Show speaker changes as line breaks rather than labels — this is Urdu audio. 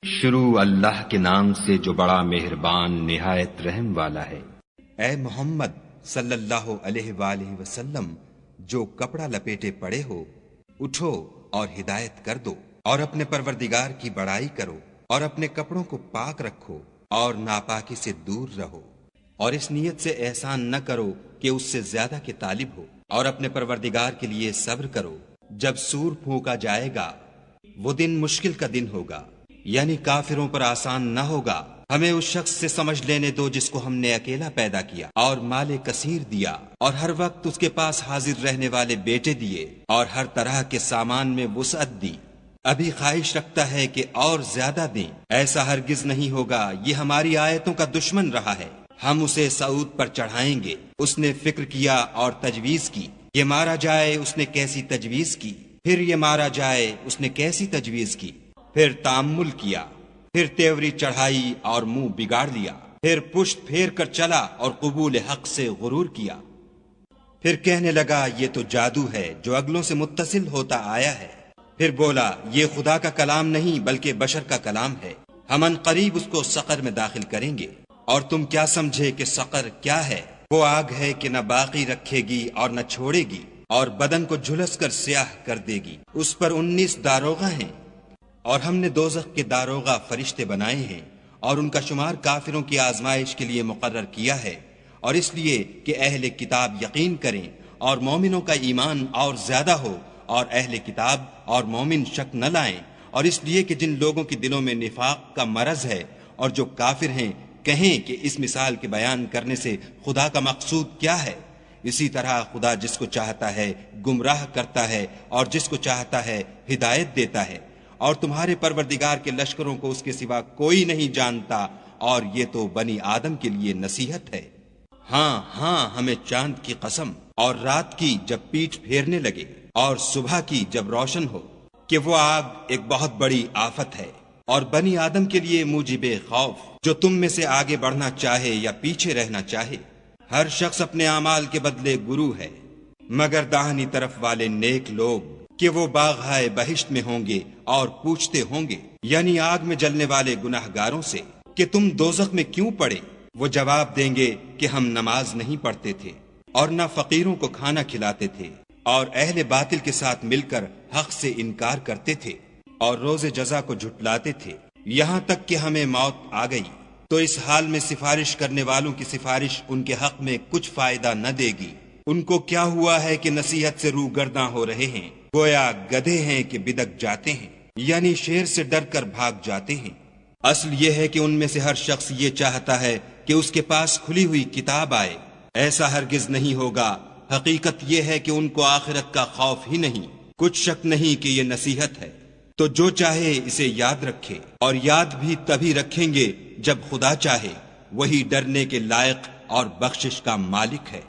شروع اللہ کے نام سے جو بڑا مہربان نہایت رحم والا ہے۔
اے محمد صلی اللہ علیہ وآلہ وسلم، جو کپڑا لپیٹے پڑے ہو اٹھو اور ہدایت کر دو، اور اپنے پروردگار کی بڑائی کرو، اور اپنے کپڑوں کو پاک رکھو اور ناپاکی سے دور رہو، اور اس نیت سے احسان نہ کرو کہ اس سے زیادہ کے طالب ہو، اور اپنے پروردگار کے لیے صبر کرو۔ جب سور پھونکا جائے گا وہ دن مشکل کا دن ہوگا، یعنی کافروں پر آسان نہ ہوگا۔ ہمیں اس شخص سے سمجھ لینے دو جس کو ہم نے اکیلا پیدا کیا اور مال کثیر دیا، اور ہر وقت اس کے پاس حاضر رہنے والے بیٹے دیے، اور ہر طرح کے سامان میں وسعت دی۔ ابھی خواہش رکھتا ہے کہ اور زیادہ دیں، ایسا ہرگز نہیں ہوگا۔ یہ ہماری آیتوں کا دشمن رہا ہے، ہم اسے صعود پر چڑھائیں گے۔ اس نے فکر کیا اور تجویز کی، یہ مارا جائے، اس نے کیسی تجویز کی، پھر یہ مارا جائے، اس نے کیسی تجویز کی، پھر تأمل کیا، پھر تیوری چڑھائی اور منہ بگاڑ لیا، پھر پشت پھیر کر چلا اور قبول حق سے غرور کیا، پھر کہنے لگا یہ تو جادو ہے جو اگلوں سے متصل ہوتا آیا ہے، پھر بولا یہ خدا کا کلام نہیں بلکہ بشر کا کلام ہے، ہم ان قریب اس کو سقر میں داخل کریں گے۔ اور تم کیا سمجھے کہ سقر کیا ہے؟ وہ آگ ہے کہ نہ باقی رکھے گی اور نہ چھوڑے گی، اور بدن کو جھلس کر سیاہ کر دے گی۔ اس پر 19 داروغہ ہیں، اور ہم نے دوزخ کے داروغہ فرشتے بنائے ہیں، اور ان کا شمار کافروں کی آزمائش کے لیے مقرر کیا ہے، اور اس لیے کہ اہل کتاب یقین کریں اور مومنوں کا ایمان اور زیادہ ہو، اور اہل کتاب اور مومن شک نہ لائیں، اور اس لیے کہ جن لوگوں کے دلوں میں نفاق کا مرض ہے اور جو کافر ہیں کہیں کہ اس مثال کے بیان کرنے سے خدا کا مقصود کیا ہے۔ اسی طرح خدا جس کو چاہتا ہے گمراہ کرتا ہے اور جس کو چاہتا ہے ہدایت دیتا ہے، اور تمہارے پروردگار کے لشکروں کو اس کے سوا کوئی نہیں جانتا، اور یہ تو بنی آدم کے لیے نصیحت ہے۔ ہاں ہاں، ہمیں چاند کی قسم، اور رات کی جب پیٹھ پھیرنے لگے، اور صبح کی جب روشن ہو، کہ وہ آگ ایک بہت بڑی آفت ہے، اور بنی آدم کے لیے موجب خوف، جو تم میں سے آگے بڑھنا چاہے یا پیچھے رہنا چاہے۔ ہر شخص اپنے اعمال کے بدلے گرو ہے، مگر داہنی طرف والے نیک لوگ کہ وہ باغہائے بہشت میں ہوں گے اور پوچھتے ہوں گے، یعنی آگ میں جلنے والے گناہ گاروں سے، کہ تم دوزخ میں کیوں پڑے؟ وہ جواب دیں گے کہ ہم نماز نہیں پڑھتے تھے اور نہ فقیروں کو کھانا کھلاتے تھے، اور اہل باطل کے ساتھ مل کر حق سے انکار کرتے تھے، اور روز جزا کو جھٹلاتے تھے، یہاں تک کہ ہمیں موت آ گئی۔ تو اس حال میں سفارش کرنے والوں کی سفارش ان کے حق میں کچھ فائدہ نہ دے گی۔ ان کو کیا ہوا ہے کہ نصیحت سے روگرداں ہو رہے ہیں، گویا گدھے ہیں کہ بدک جاتے ہیں، یعنی شیر سے ڈر کر بھاگ جاتے ہیں۔ اصل یہ ہے کہ ان میں سے ہر شخص یہ چاہتا ہے کہ اس کے پاس کھلی ہوئی کتاب آئے، ایسا ہرگز نہیں ہوگا۔ حقیقت یہ ہے کہ ان کو آخرت کا خوف ہی نہیں، کچھ شک نہیں کہ یہ نصیحت ہے۔ تو جو چاہے اسے یاد رکھے، اور یاد بھی تبھی رکھیں گے جب خدا چاہے، وہی ڈرنے کے لائق اور بخشش کا مالک ہے۔